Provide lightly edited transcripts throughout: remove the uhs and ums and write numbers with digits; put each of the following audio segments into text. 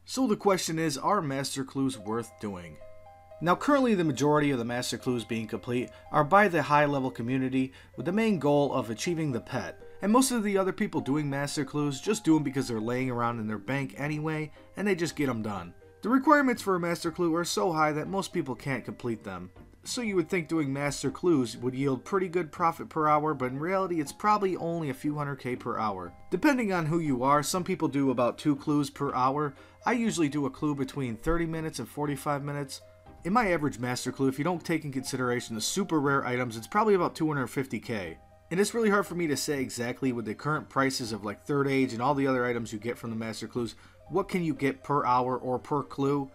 So the question is, are Master Clues worth doing? Now currently the majority of the Master Clues being complete are by the high level community with the main goal of achieving the pet. And most of the other people doing Master Clues just do them because they're laying around in their bank anyway, and they just get them done. The requirements for a Master Clue are so high that most people can't complete them. So you would think doing Master Clues would yield pretty good profit per hour, but in reality it's probably only a few hundred K per hour. Depending on who you are, some people do about 2 clues per hour. I usually do a clue between 30 minutes and 45 minutes. In my average Master Clue, if you don't take in consideration the super rare items, it's probably about 250K. And it's really hard for me to say exactly with the current prices of like Third Age and all the other items you get from the Master Clues, what can you get per hour or per clue.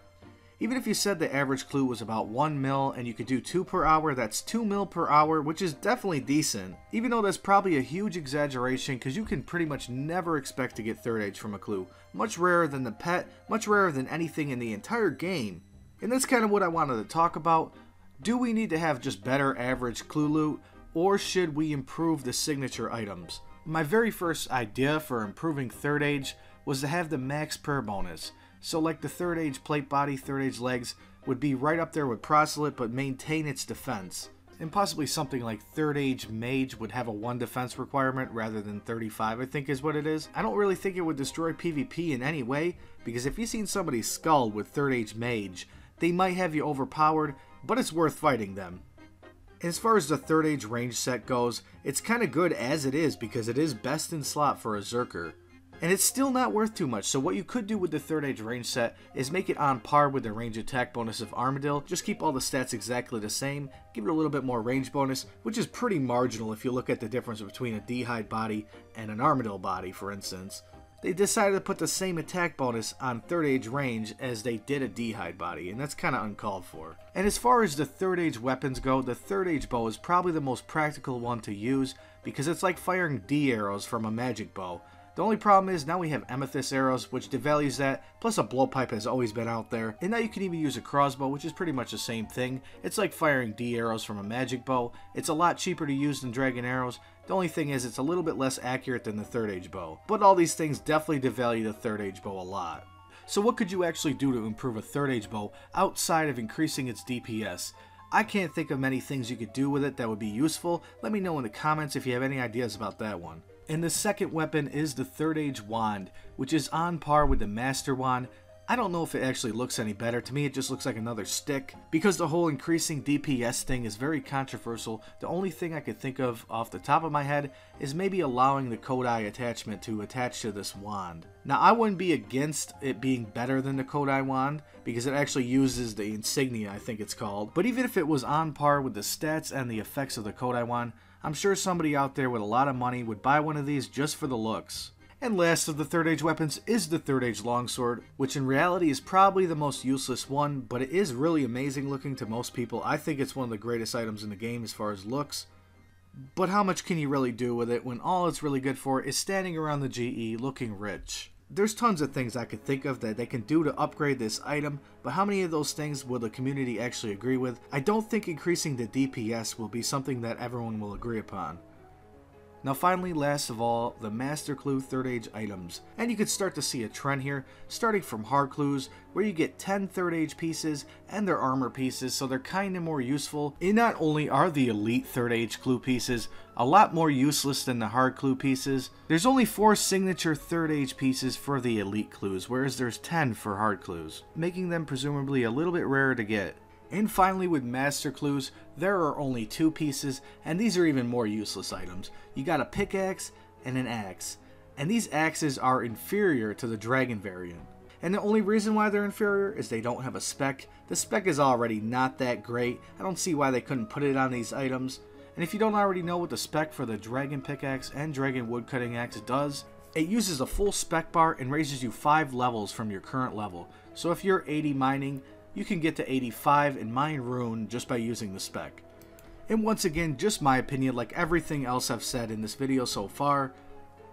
Even if you said the average clue was about 1 mil and you could do 2 per hour, that's 2 mil per hour, which is definitely decent. Even though that's probably a huge exaggeration because you can pretty much never expect to get Third Age from a clue. Much rarer than the pet, much rarer than anything in the entire game. And that's kind of what I wanted to talk about. Do we need to have just better average clue loot, or should we improve the signature items? My very first idea for improving Third Age was to have the max per bonus. So like the Third Age plate body, Third Age legs would be right up there with Proselyte but maintain its defense. And possibly something like Third Age Mage would have a 1 defense requirement rather than 35, I think is what it is. I don't really think it would destroy PvP in any way, because if you've seen somebody skull with Third Age Mage, they might have you overpowered, but it's worth fighting them. As far as the Third Age range set goes, it's kinda good as it is because it is best in slot for a Zerker. And it's still not worth too much, so what you could do with the Third Age range set is make it on par with the range attack bonus of Armadyl, just keep all the stats exactly the same, give it a little bit more range bonus, which is pretty marginal if you look at the difference between a D'hide body and an Armadyl body, for instance. They decided to put the same attack bonus on Third Age range as they did a D'hide body, and that's kinda uncalled for. And as far as the Third Age weapons go, the Third Age bow is probably the most practical one to use, because it's like firing D arrows from a magic bow. The only problem is now we have amethyst arrows, which devalues that, plus a blowpipe has always been out there, and now you can even use a crossbow, which is pretty much the same thing. It's like firing D arrows from a magic bow. It's a lot cheaper to use than dragon arrows. The only thing is it's a little bit less accurate than the Third Age bow. But all these things definitely devalue the Third Age bow a lot. So what could you actually do to improve a Third Age bow outside of increasing its DPS? I can't think of many things you could do with it that would be useful. Let me know in the comments if you have any ideas about that one. And the second weapon is the Third Age Wand, which is on par with the Master Wand. I don't know if it actually looks any better. To me, it just looks like another stick. Because the whole increasing DPS thing is very controversial, the only thing I could think of off the top of my head is maybe allowing the Kodai attachment to attach to this wand. Now, I wouldn't be against it being better than the Kodai wand, because it actually uses the insignia, I think it's called. But even if it was on par with the stats and the effects of the Kodai wand, I'm sure somebody out there with a lot of money would buy one of these just for the looks. And last of the Third Age weapons is the Third Age Longsword, which in reality is probably the most useless one, but it is really amazing looking to most people. I think it's one of the greatest items in the game as far as looks. But how much can you really do with it when all it's really good for is standing around the GE looking rich? There's tons of things I could think of that they can do to upgrade this item, but how many of those things will the community actually agree with? I don't think increasing the DPS will be something that everyone will agree upon. Now finally, last of all, the Master Clue Third Age items. And you could start to see a trend here, starting from hard clues, where you get 10 Third Age pieces and their armor pieces, so they're kinda more useful. And not only are the elite Third Age clue pieces a lot more useless than the hard clue pieces, there's only 4 signature Third Age pieces for the elite clues, whereas there's 10 for hard clues, making them presumably a little bit rarer to get. And finally, with Master Clues, there are only 2 pieces, and these are even more useless items. You got a pickaxe and an axe, and these axes are inferior to the dragon variant. And the only reason why they're inferior is they don't have a spec. The spec is already not that great. I don't see why they couldn't put it on these items. And if you don't already know what the spec for the dragon pickaxe and dragon woodcutting axe does, it uses a full spec bar and raises you 5 levels from your current level. So if you're 80 mining, you can get to 85 and mine rune just by using the spec. And once again, just my opinion, like everything else I've said in this video so far,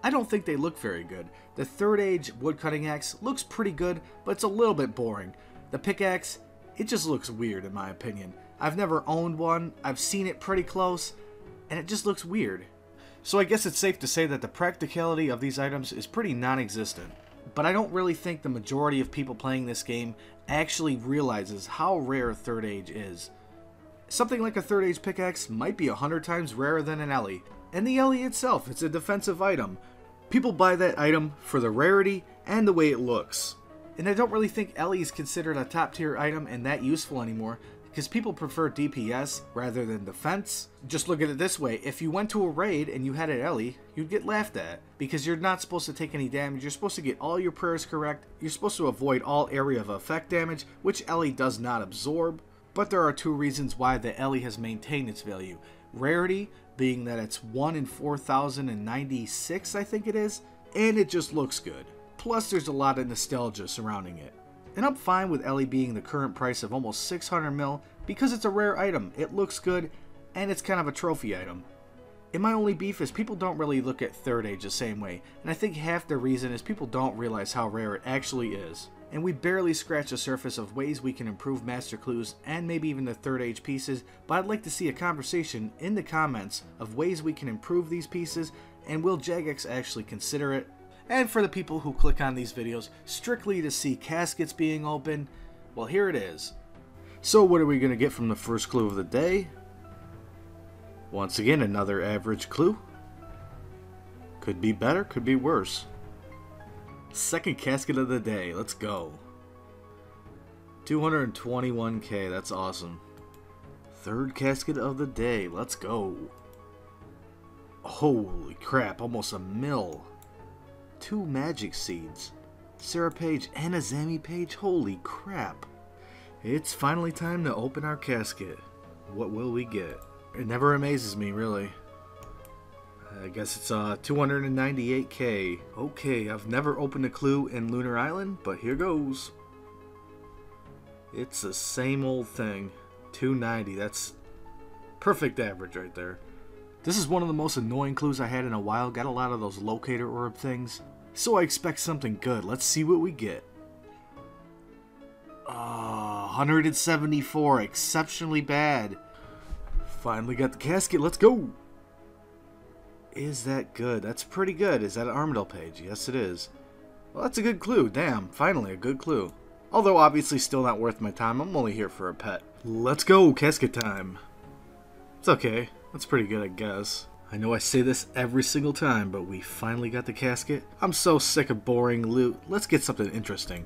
I don't think they look very good. The Third Age woodcutting axe looks pretty good, but it's a little bit boring. The pickaxe, it just looks weird in my opinion. I've never owned one, I've seen it pretty close, and it just looks weird. So I guess it's safe to say that the practicality of these items is pretty non-existent. but I don't really think the majority of people playing this game actually realizes how rare Third Age is. Something like a Third Age pickaxe might be 100 times rarer than an Ellie, and the Ellie itself, it's a defensive item. People buy that item for the rarity and the way it looks. And I don't really think Ellie is considered a top tier item and that useful anymore, because people prefer DPS rather than defense. Just look at it this way, if you went to a raid and you had an Ellie, you'd get laughed at, because you're not supposed to take any damage, you're supposed to get all your prayers correct, you're supposed to avoid all area of effect damage, which Ellie does not absorb. But there are two reasons why the Ellie has maintained its value. Rarity, being that it's 1 in 4,096 I think it is, and it just looks good. Plus there's a lot of nostalgia surrounding it. And I'm fine with Ellie being the current price of almost 600 mil because it's a rare item, it looks good, and it's kind of a trophy item. And my only beef is people don't really look at Third Age the same way, and I think half the reason is people don't realize how rare it actually is. And we barely scratch the surface of ways we can improve Master Clues and maybe even the Third Age pieces, but I'd like to see a conversation in the comments of ways we can improve these pieces, and will Jagex actually consider it? And for the people who click on these videos strictly to see caskets being opened, well, here it is. So what are we going to get from the first clue of the day? Once again, another average clue. Could be better, could be worse. Second casket of the day, let's go. 221k, that's awesome. Third casket of the day, let's go. Holy crap, almost a mil. 2 magic seeds. Sarah Page and a Zami Page, holy crap. It's finally time to open our casket. What will we get? It never amazes me, really. I guess it's 298k. Okay, I've never opened a clue in Lunar Island, but here goes. It's the same old thing. 290, that's perfect average right there. This is one of the most annoying clues I had in a while. Got a lot of those locator orb things. So I expect something good. Let's see what we get. 174, exceptionally bad. Finally got the casket, let's go. Is that good? That's pretty good. Is that an Armadyl page? Yes, it is. Well, that's a good clue. Damn, finally a good clue. Although obviously still not worth my time. I'm only here for a pet. Let's go, casket time. It's okay. That's pretty good, I guess. I know I say this every single time, but we finally got the casket. I'm so sick of boring loot. Let's get something interesting.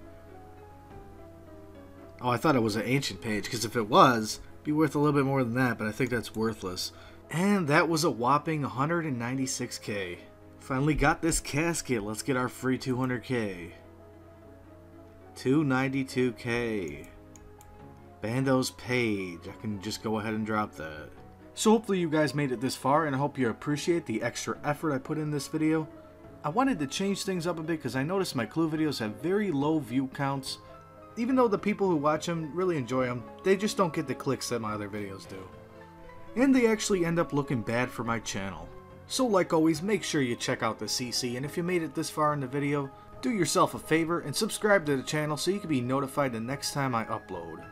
Oh, I thought it was an ancient page, because if it was, it'd be worth a little bit more than that, but I think that's worthless. And that was a whopping 196k. Finally got this casket. Let's get our free 200k. 292k. Bandos Page. I can just go ahead and drop that. So hopefully you guys made it this far, and I hope you appreciate the extra effort I put in this video. I wanted to change things up a bit because I noticed my clue videos have very low view counts. Even though the people who watch them really enjoy them, they just don't get the clicks that my other videos do. And they actually end up looking bad for my channel. So like always, make sure you check out the CC, and if you made it this far in the video, do yourself a favor and subscribe to the channel so you can be notified the next time I upload.